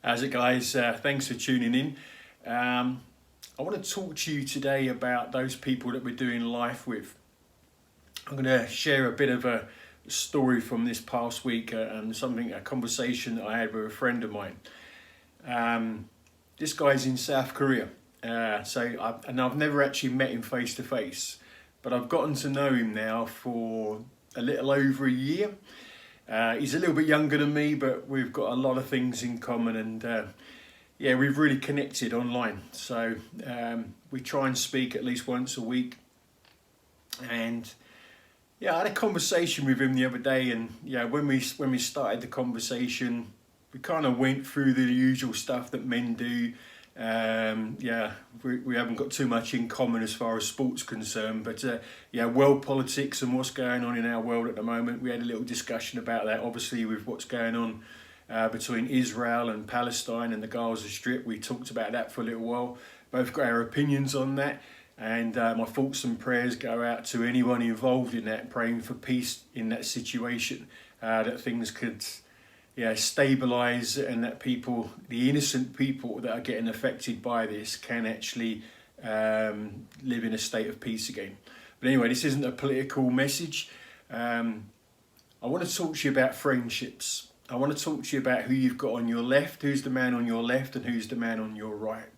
How's it, guys? Thanks for tuning in. I want to talk to you today about those people that we're doing life with. I'm going to share a bit of a story from this past week and a conversation that I had with a friend of mine. This guy's in South Korea, I've never actually met him face to face, but I've gotten to know him now for a little over a year. He's a little bit younger than me, but we've got a lot of things in common, and we've really connected online. So we try and speak at least once a week. And I had a conversation with him the other day, and when we started the conversation, we kind of went through the usual stuff that men do. We haven't got too much in common as far as sports concerned, but world politics and what's going on in our world at the moment. We had a little discussion about that, obviously, with what's going on between Israel and Palestine and the Gaza Strip. We talked about that for a little while. Both got our opinions on that, and my thoughts and prayers go out to anyone involved in that, praying for peace in that situation, that things could stabilize, and that the innocent people that are getting affected by this can actually live in a state of peace again. But anyway, this isn't a political message. I want to talk to you about friendships. I want to talk to you about who you've got on your left, who's the man on your left, and who's the man on your right.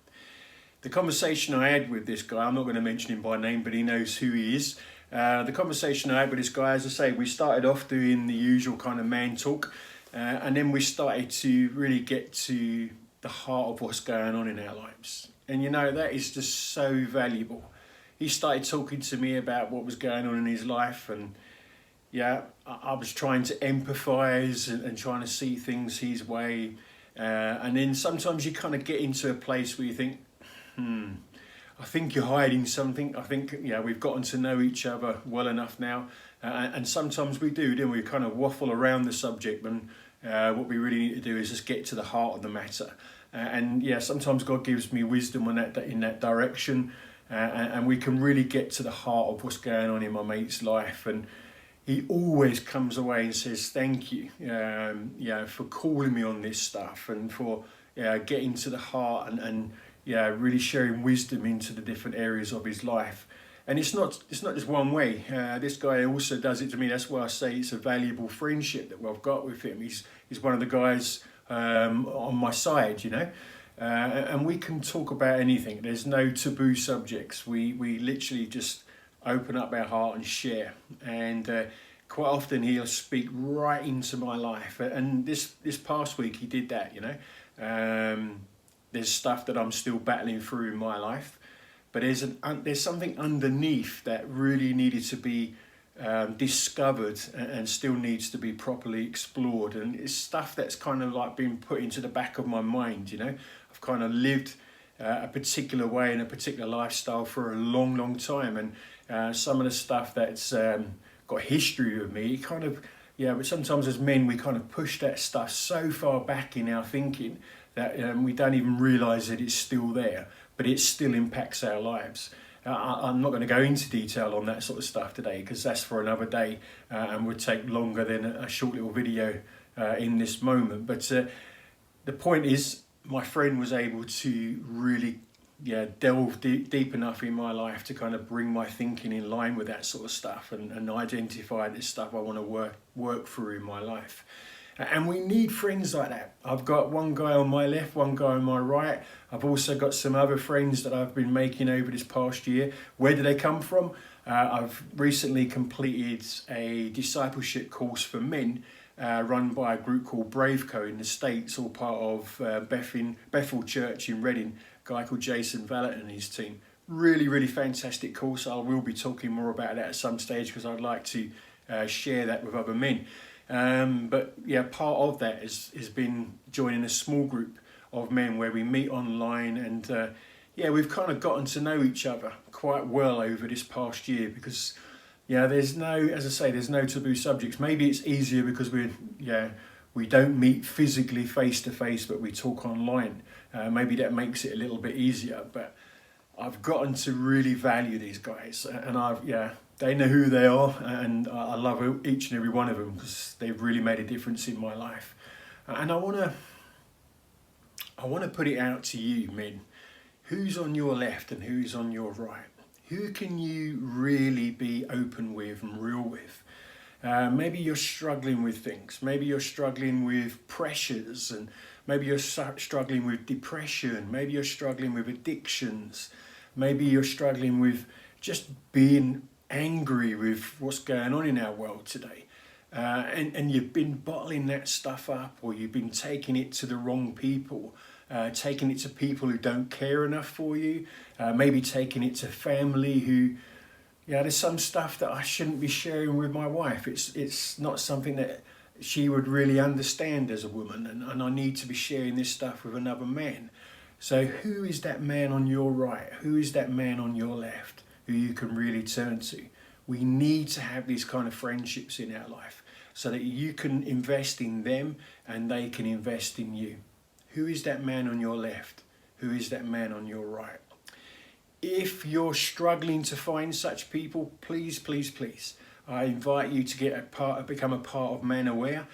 The conversation I had with this guy, I'm not going to mention him by name, but he knows who he is. The conversation I had with this guy, as I say, we started off doing the usual kind of man talk. And then we started to really get to the heart of what's going on in our lives. And that is just so valuable. He started talking to me about what was going on in his life, and I was trying to empathise and trying to see things his way. And then sometimes you kind of get into a place where you think, I think you're hiding something. I think we've gotten to know each other well enough now. And sometimes we do, then we kind of waffle around the subject, and what we really need to do is just get to the heart of the matter. Sometimes God gives me wisdom on that in that direction, and we can really get to the heart of what's going on in my mate's life. And he always comes away and says, thank you, for calling me on this stuff, and for getting to the heart and really sharing wisdom into the different areas of his life. And it's not just one way. This guy also does it to me. That's why I say it's a valuable friendship that we've got with him. He's one of the guys on my side, and we can talk about anything. There's no taboo subjects. We literally just open up our heart and share. And quite often he'll speak right into my life. And this past week he did that. There's stuff that I'm still battling through in my life. But there's something underneath that really needed to be discovered and still needs to be properly explored. And it's stuff that's kind of like been put into the back of my mind, I've kind of lived a particular way and a particular lifestyle for a long, long time. And some of the stuff that's got history with me, but sometimes as men, we kind of push that stuff so far back in our thinking that we don't even realise that it's still there. But it still impacts our lives. I'm not going to go into detail on that sort of stuff today, because that's for another day and would take longer than a short little video in this moment. But the point is, my friend was able to really delve deep enough in my life to kind of bring my thinking in line with that sort of stuff, and identify this stuff I want to work through in my life. And we need friends like that. I've got one guy on my left, one guy on my right. I've also got some other friends that I've been making over this past year. Where do they come from? I've recently completed a discipleship course for men run by a group called Braveco in the States, all part of Bethel Church in Reading, a guy called Jason Vallet and his team. Really, really fantastic course. I will be talking more about that at some stage, because I'd like to share that with other men. Part of that has been joining a small group of men where we meet online, and we've kind of gotten to know each other quite well over this past year, because there's no taboo subjects. Maybe it's easier because we don't meet physically face to face, but we talk online. Maybe that makes it a little bit easier, but I've gotten to really value these guys, and they know who they are, and I love each and every one of them, because they've really made a difference in my life. And I want to I want to put it out to you, men. Who's on your left and who's on your right? Who can you really be open with and real with? Maybe you're struggling with things. Maybe you're struggling with pressures, and maybe you're struggling with depression. Maybe you're struggling with addictions. Maybe you're struggling with just being angry with what's going on in our world today. And you've been bottling that stuff up, or you've been taking it to the wrong people, taking it to people who don't care enough for you, maybe taking it to family who, there's some stuff that I shouldn't be sharing with my wife. It's not something that she would really understand as a woman, and I need to be sharing this stuff with another man. So who is that man on your right? Who is that man on your left who you can really turn to? We need to have these kind of friendships in our life so that you can invest in them and they can invest in you. Who is that man on your left? Who is that man on your right? If you're struggling to find such people, please, please, please, I invite you to become a part of Man Aware.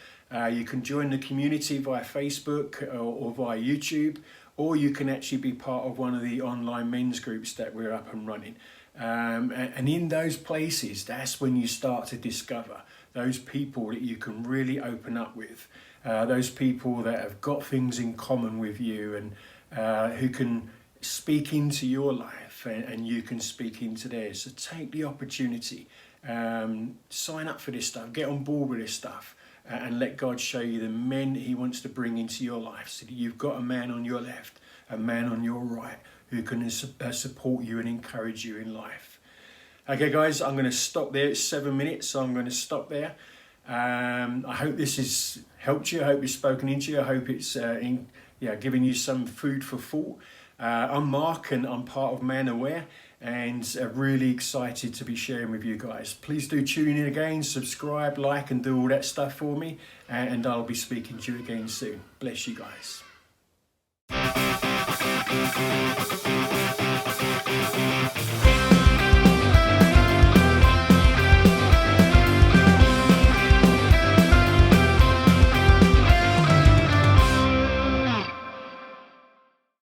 You can join the community via Facebook or via YouTube, or you can actually be part of one of the online men's groups that we're up and running. And in those places, that's when you start to discover those people that you can really open up with, those people that have got things in common with you, and who can speak into your life and you can speak into theirs. So take the opportunity, sign up for this stuff, get on board with this stuff, and let God show you the men He wants to bring into your life, so that you've got a man on your left, a man on your right, who can support you and encourage you in life. Okay guys, I'm going to stop there. It's 7 minutes, so I'm going to stop there. I hope this has helped you. I hope it's spoken into you. I hope it's giving you some food for thought. I'm Mark, and I'm part of Man Aware, and really excited to be sharing with you guys. Please do tune in again, subscribe, like, and do all that stuff for me, and I'll be speaking to you again soon. Bless you guys.